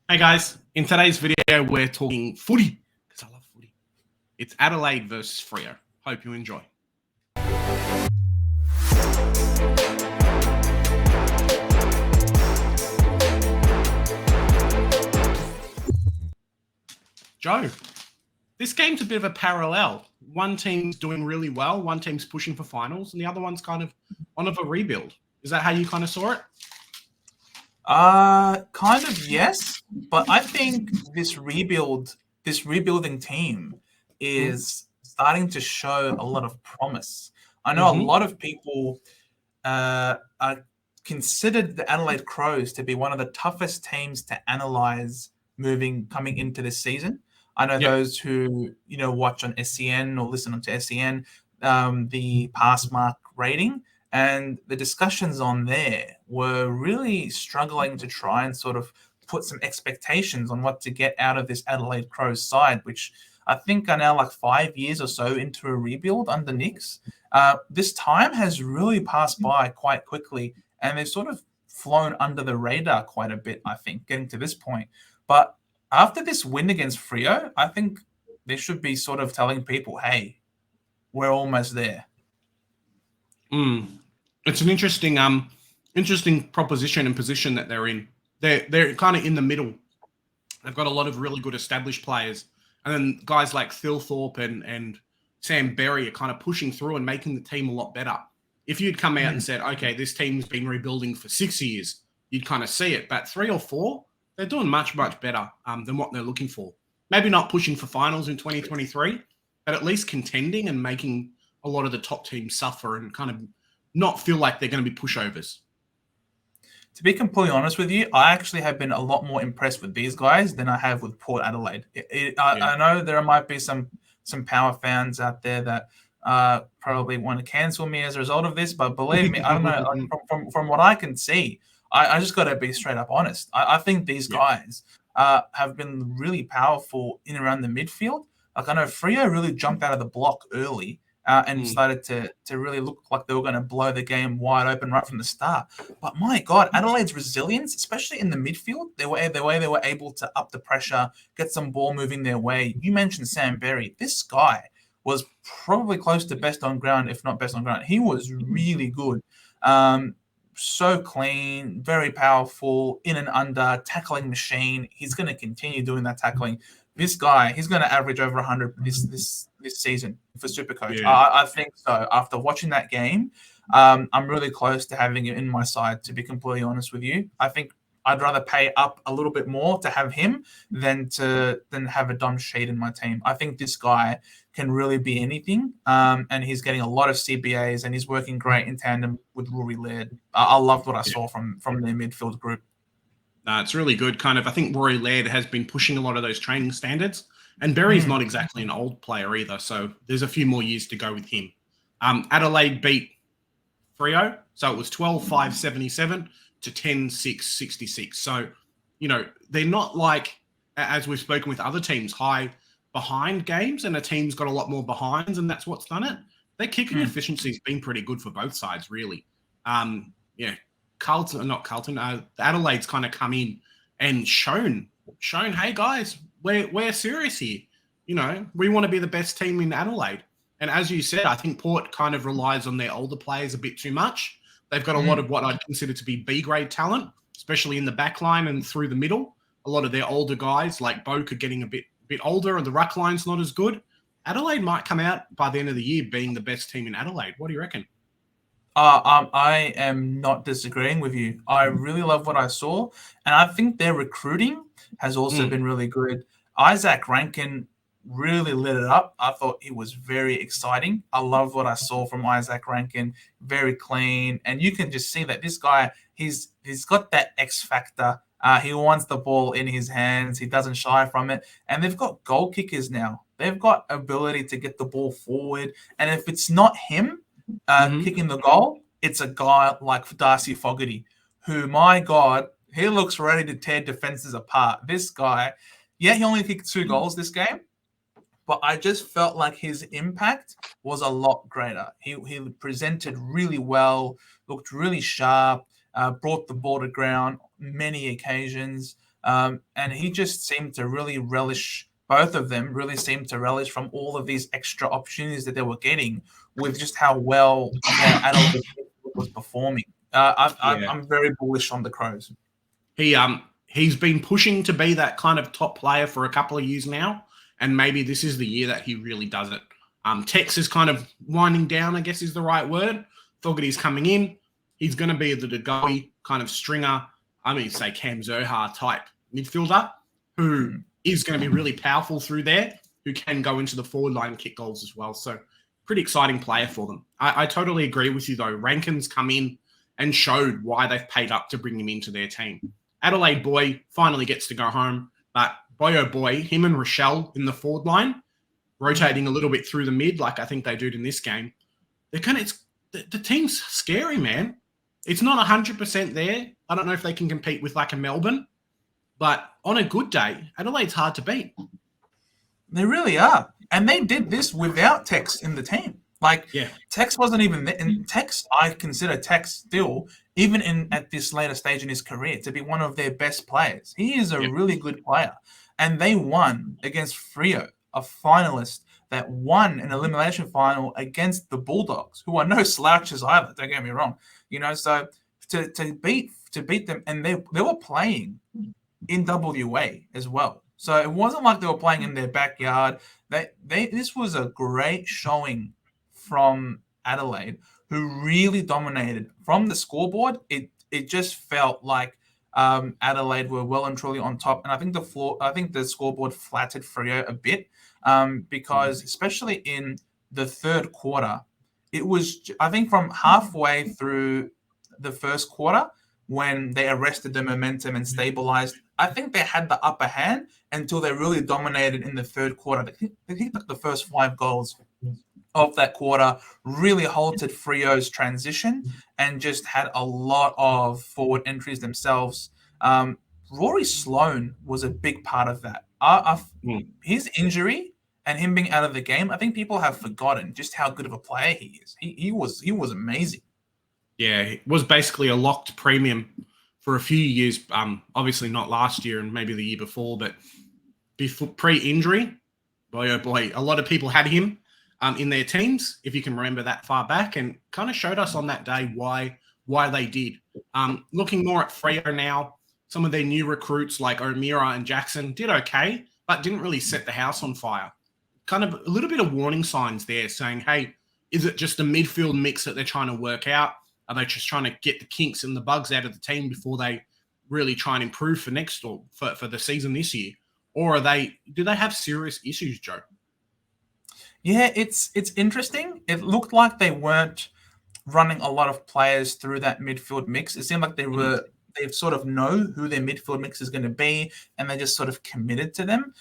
Hey guys, in today's video we're talking footy, because I love footy. It's Adelaide versus Freo. Hope you enjoy. Joe, this game's a bit of a parallel. One team's doing really well, one team's pushing for finals, and the other one's kind of on a rebuild. Is that how you kind of saw it? Kind of yes, but I think this rebuilding team is starting to show a lot of promise. I know a lot of people considered the Adelaide Crows to be one of the toughest teams to analyze coming into this season. I know those who watch on SCN or listen to SCN, the pass mark rating. And the discussions on there were really struggling to try and sort of put some expectations on what to get out of this Adelaide Crows side, which I think are now like 5 years or so into a rebuild under Nix. This time has really passed by quite quickly, and they've sort of flown under the radar quite a bit, I think, getting to this point. But after this win against Freo, I think they should be sort of telling people, hey, we're almost there. It's an interesting proposition and position that they're in. They're kind of in the middle. They've got a lot of really good established players, and then guys like Thilthorpe and Sam Berry are kind of pushing through and making the team a lot better. If you'd come out and said, okay, this team's been rebuilding for 6 years, you'd kind of see it. But 3 or 4, they're doing much better than what they're looking for. Maybe not pushing for finals in 2023, but at least contending and making a lot of the top teams suffer and kind of not feel like they're going to be pushovers. To be completely honest with you, I actually have been a lot more impressed with these guys than I have with Port Adelaide. I know there might be some power fans out there that probably want to cancel me as a result of this, but believe me, I don't know. Like, from what I can see, I just got to be straight up honest. I think these guys have been really powerful in and around the midfield. Like I know Freo really jumped out of the block early. And started to really look like they were going to blow the game wide open right from the start. But my God, Adelaide's resilience, especially in the midfield, the way they were able to up the pressure, get some ball moving their way. You mentioned Sam Berry. This guy was probably close to best on ground, if not best on ground. He was really good. So clean, very powerful, in and under, tackling machine. He's going to continue doing that tackling. This guy, he's going to average over 100 this season for Supercoach. Yeah. I think so. After watching that game, I'm really close to having him in my side, to be completely honest with you. I think I'd rather pay up a little bit more to have him than have a Dom Sheed in my team. I think this guy can really be anything, and he's getting a lot of CBAs, and he's working great in tandem with Rory Laird. I loved what I saw from their midfield group. It's really good. Kind of, I think Rory Laird has been pushing a lot of those training standards, and Berry's not exactly an old player either, so there's a few more years to go with him. Adelaide beat Freo, so it was 12-5-77 to 10-6-66. So, they're not like, as we've spoken with other teams, high behind games, and a team's got a lot more behinds, and that's what's done it. Their kicking efficiency's been pretty good for both sides, really. Adelaide's kind of come in and shown, hey guys, we're serious here. We want to be the best team in Adelaide. And as you said, I think Port kind of relies on their older players a bit too much. They've got a lot of what I'd consider to be B-grade talent, especially in the back line and through the middle. A lot of their older guys, like Boak, are getting a bit older, and the ruck line's not as good. Adelaide might come out by the end of the year being the best team in Adelaide. What do you reckon? I am not disagreeing with you. I really love what I saw, and I think their recruiting has also been really good. Isaac Rankin really lit it up. I thought he was very exciting. I love what I saw from Isaac Rankin. Very clean, and you can just see that this guy, he's got that X factor. He wants the ball in his hands. He doesn't shy from it. And they've got goal kickers now. They've got ability to get the ball forward, and if it's not him kicking the goal, it's a guy like Darcy Fogarty, who, my God, he looks ready to tear defenses apart. This guy, he only kicked 2 goals this game, but I just felt like his impact was a lot greater. He presented really well, looked really sharp, brought the ball to ground many occasions. And he just seemed to really relish. Both of them really seemed to relish from all of these extra opportunities that they were getting with just how well their Adelaide was performing. Yeah. I'm very bullish on the Crows. He's been pushing to be that kind of top player for a couple of years now, and maybe this is the year that he really does it. Tex is kind of winding down, I guess is the right word. Fogarty's coming in. He's going to be the Degoe kind of stringer, say Cam Zohar type midfielder who is going to be really powerful through there, who can go into the forward line and kick goals as well. So pretty exciting player for them. I totally agree with you, though. Rankin's come in and showed why they've paid up to bring him into their team. Adelaide boy finally gets to go home, but boy, oh boy, him and Rochelle in the forward line, rotating a little bit through the mid, like I think they do in this game. The team's scary, man. It's not 100% there. I don't know if they can compete with like a Melbourne, but on a good day, Adelaide's hard to beat. They really are. And they did this without Tex in the team. Tex wasn't even there. And Tex, I consider Tex still, even at this later stage in his career, to be one of their best players. He is a really good player. And they won against Freo, a finalist that won an elimination final against the Bulldogs, who are no slouches either, don't get me wrong. So to beat them, and they were playing in WA as well. So it wasn't like they were playing in their backyard. This was a great showing from Adelaide, who really dominated from the scoreboard. It just felt like Adelaide were well and truly on top, and I think the scoreboard flattered Freo a bit because especially in the third quarter, it was, I think, from halfway through the first quarter when they arrested the momentum and stabilized. I think they had the upper hand until they really dominated in the third quarter. They think like the first 5 goals of that quarter really halted Freo's transition and just had a lot of forward entries themselves. Rory Sloane was a big part of that. His injury and him being out of the game, I think people have forgotten just how good of a player he is. He was amazing. Yeah, it was basically a locked premium for a few years. Obviously not last year and maybe the year before, but before pre-injury, boy oh boy, a lot of people had him in their teams, if you can remember that far back, and kind of showed us on that day why they did. Looking more at Freo now, some of their new recruits like O'Meara and Jackson did okay, but didn't really set the house on fire. Kind of a little bit of warning signs there saying, hey, is it just a midfield mix that they're trying to work out? Are they just trying to get the kinks and the bugs out of the team before they really try and improve for next or for the season this year? Or do they have serious issues, Joe? Yeah, it's interesting. It looked like they weren't running a lot of players through that midfield mix. It seemed like they sort of know who their midfield mix is going to be, and they just sort of committed to them.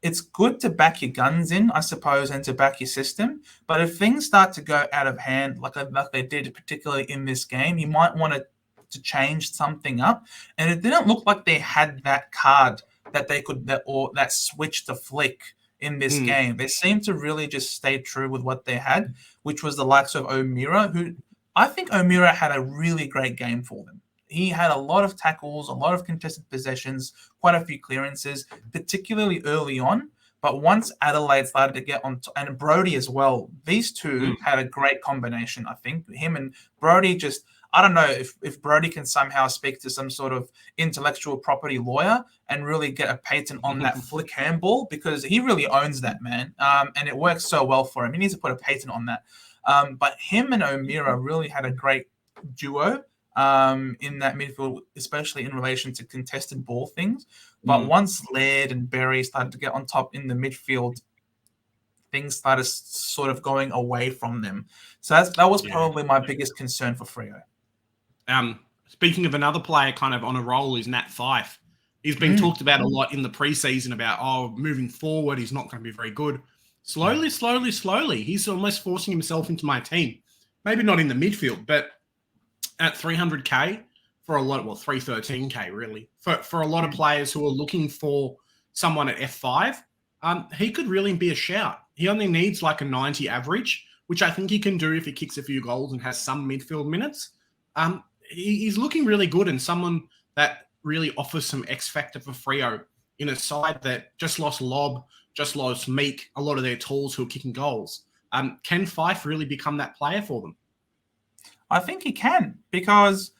It's good to back your guns in, I suppose, and to back your system. But if things start to go out of hand, like they did, particularly in this game, you might want to change something up. And it didn't look like they had that card that they could, that switch to flick in this game. They seemed to really just stay true with what they had, which was the likes of O'Meara, who I think O'Meara had a really great game for them. He had a lot of tackles, a lot of contested possessions, quite a few clearances, particularly early on. But once Adelaide started to get on, and Brody as well, these two had a great combination, I think. Him and Brody just, I don't know if Brody can somehow speak to some sort of intellectual property lawyer and really get a patent on that flick handball, because he really owns that, man. And it works so well for him. He needs to put a patent on that. But him and O'Meara really had a great duo in that midfield, especially in relation to contested ball things. But once Laird and Berry started to get on top in the midfield, things started sort of going away from them. So that was probably my biggest concern for Freo. Speaking of another player kind of on a roll is Nat Fyfe. He's been talked about a lot in the preseason about, moving forward, he's not going to be very good. Slowly, he's almost forcing himself into my team. Maybe not in the midfield, but at 300K for a lot, 313K really, for a lot of players who are looking for someone at F5, he could really be a shout. He only needs like a 90 average, which I think he can do if he kicks a few goals and has some midfield minutes. He's looking really good, and someone that really offers some X factor for Freo in a side that just lost Lob, just lost Meek, a lot of their tools who are kicking goals. Can Fife really become that player for them? I think he can, because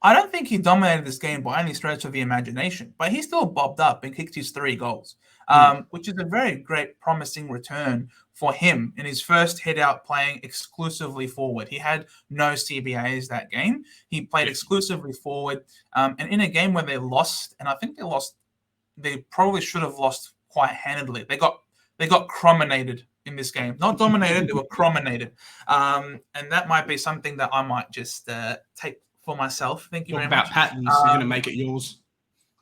I don't think he dominated this game by any stretch of the imagination, but he still bobbed up and kicked his 3 goals, which is a very great, promising return for him in his first head out playing exclusively forward. He had no CBAs that game. He played exclusively forward. And in a game where they lost, and I think they probably should have lost quite handedly. They got crominated in this game. Not dominated, they were crominated. And that might be something that I might just take for myself. Thank you very much. Talk about patterns. You're going to make it yours.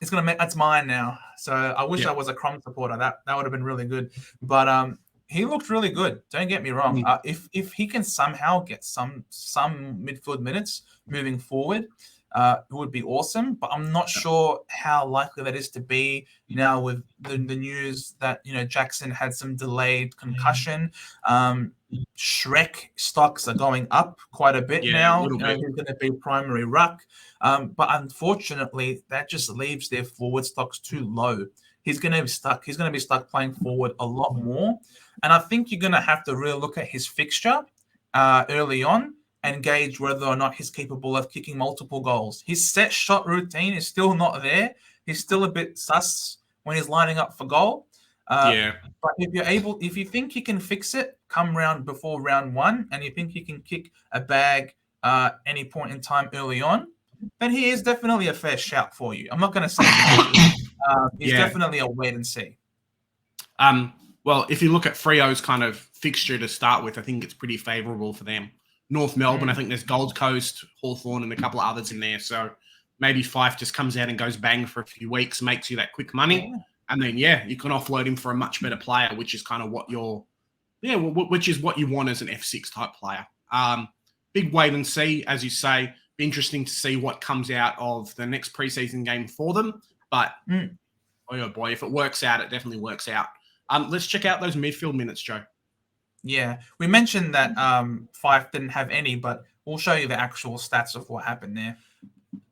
That's mine now. So I wish I was a Crom supporter. That would have been really good. But he looked really good. Don't get me wrong. If he can somehow get some midfield minutes moving forward, it would be awesome. But I'm not sure how likely that is to be now with the news that Jackson had some delayed concussion. Shrek stocks are going up quite a bit now. He's going to be primary ruck. But unfortunately, that just leaves their forward stocks too low. He's going to be stuck. He's going to be stuck playing forward a lot more. And I think you're going to have to really look at his fixture early on and gauge whether or not he's capable of kicking multiple goals. His set shot routine is still not there. He's still a bit sus when he's lining up for goal. But if you think he can fix it, come before round 1, and you think he can kick a bag any point in time early on, then he is definitely a fair shout for you. I'm not going to say he's definitely a wait and see. Well, if you look at Freo's kind of fixture to start with, I think it's pretty favourable for them. North Melbourne, I think there's Gold Coast, Hawthorn, and a couple of others in there. So maybe Fife just comes out and goes bang for a few weeks, makes you that quick money. And then, you can offload him for a much better player, which is kind of what which is what you want as an F6 type player. Big wait and see, as you say. Be interesting to see what comes out of the next preseason game for them. But, oh boy, if it works out, it definitely works out. Let's check out those midfield minutes, Joe. Yeah, we mentioned that Fife didn't have any, but we'll show you the actual stats of what happened there.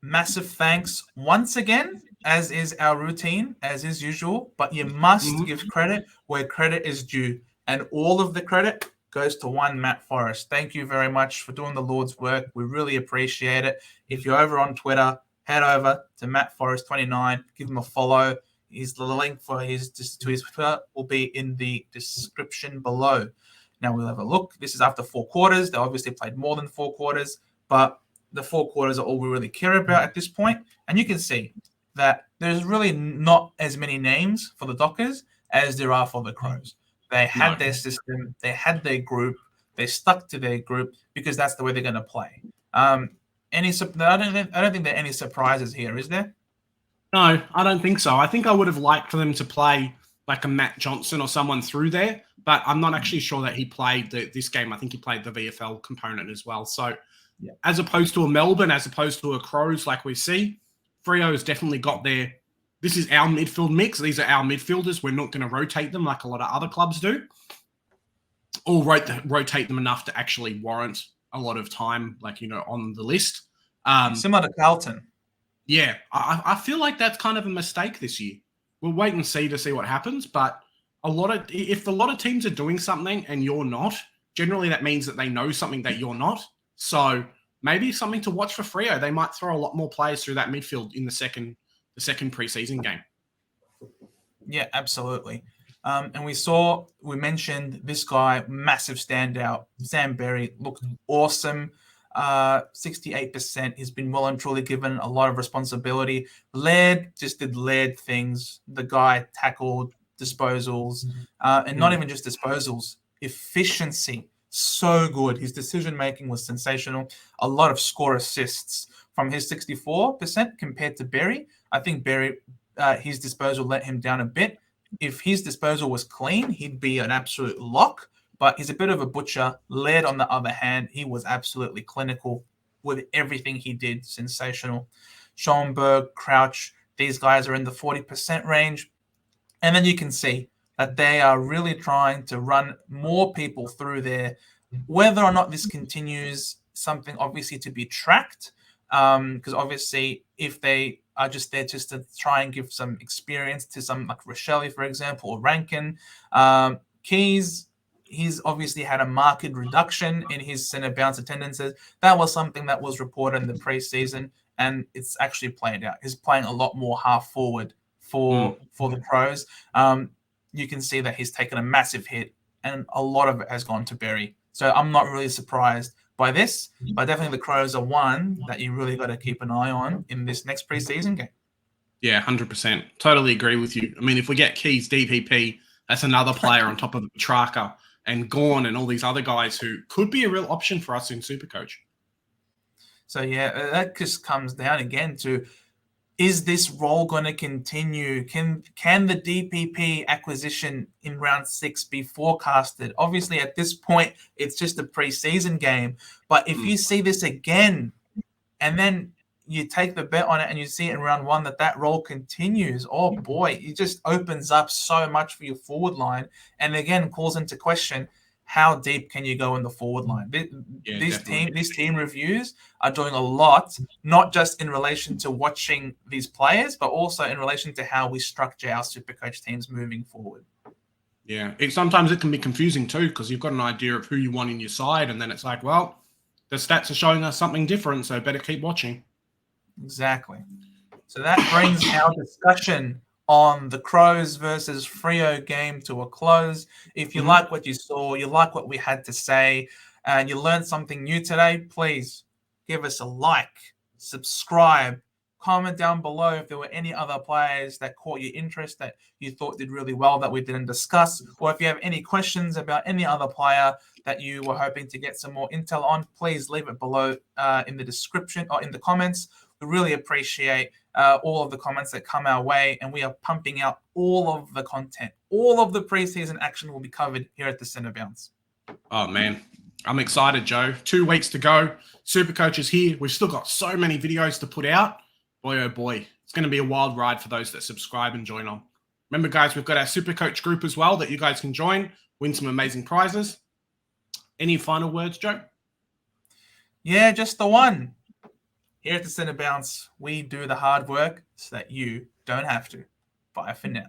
Massive thanks once again, as is our routine, as is usual, but you must give credit where credit is due. And all of the credit goes to one Matt Forrest. Thank you very much for doing the Lord's work. We really appreciate it. If you're over on Twitter, head over to Matt Forrest29, give him a follow. The link to his Twitter will be in the description below. Now we'll have a look. This is after 4 quarters. They obviously played more than 4 quarters, but the 4 quarters are all we really care about at this point. And you can see that there's really not as many names for the Dockers as there are for the Crows. They had their system. They had their group. They stuck to their group because that's the way they're going to play. I don't think there are any surprises here, is there? No, I don't think so. I think I would have liked for them to play like a Matt Johnson or someone through there, but I'm not actually sure that he played this game. I think he played the VFL component as well. So as opposed to a Melbourne, as opposed to a Crows like we see, Freo's definitely got their, this is our midfield mix. These are our midfielders. We're not going to rotate them like a lot of other clubs do, or rotate them enough to actually warrant a lot of time, on the list. Similar to Carlton. Yeah, I feel like that's kind of a mistake this year. We'll wait and see to see what happens, but if a lot of teams are doing something and you're not, generally that means that they know something that you're not. So maybe something to watch for Freo. They might throw a lot more players through that midfield in the second preseason game. Yeah, absolutely. And we mentioned this guy, massive standout. Sam Berry looked awesome. 68%. He's been well and truly given a lot of responsibility. Laird just did Laird things. The guy tackled, disposals, and not even just disposals. Efficiency, so good. His decision-making was sensational. A lot of score assists from his 64% compared to Berry. I think Berry, his disposal let him down a bit. If his disposal was clean, he'd be an absolute lock. But he's a bit of a butcher. Laird, on the other hand, he was absolutely clinical with everything he did. Sensational. Schoenberg, Crouch, these guys are in the 40% range. And then you can see that they are really trying to run more people through there. Whether or not this continues, something obviously to be tracked. because obviously if they are just there just to try and give some experience to some like Rochelle, for example, or Rankin, Keys, he's obviously had a marked reduction in his centre bounce attendances. That was something that was reported in the preseason, and it's actually played out. He's playing a lot more half forward for the Crows. You can see that he's taken a massive hit, and a lot of it has gone to Berry. So I'm not really surprised by this, but definitely the Crows are one that you really got to keep an eye on in this next preseason game. Yeah, 100%. Totally agree with you. I mean, if we get Keys DPP, that's another player on top of Petrarca and Gorn and all these other guys who could be a real option for us in Supercoach. So, yeah, that just comes down again to, is this role going to continue? Can the DPP acquisition in round 6 be forecasted? Obviously, at this point, it's just a preseason game. But if you see this again, and then you take the bet on it and you see it in round 1 that role continues, oh boy, it just opens up so much for your forward line. And again, calls into question, how deep can you go in the forward line? These team reviews are doing a lot, not just in relation to watching these players, but also in relation to how we structure our Supercoach teams moving forward. Yeah, sometimes it can be confusing too, because you've got an idea of who you want in your side, and then it's like, well, the stats are showing us something different, so better keep watching. Exactly. So that brings our discussion on the Crows versus Freo game to a close. If you like what you saw, you like what we had to say, and you learned something new today, please give us a like, subscribe, comment down below if there were any other players that caught your interest that you thought did really well that we didn't discuss, or if you have any questions about any other player that you were hoping to get some more intel on, please leave it below in the description or in the comments. We really appreciate all of the comments that come our way, and we are pumping out all of the content. All of the preseason action will be covered here at the Centre Bounce. Oh, man. I'm excited, Joe. 2 weeks to go. Supercoach is here. We've still got so many videos to put out. Boy, oh boy. It's going to be a wild ride for those that subscribe and join on. Remember, guys, we've got our Supercoach group as well that you guys can join, win some amazing prizes. Any final words, Joe? Yeah, just the one. Here at the Centre Bounce, we do the hard work so that you don't have to. Bye for now.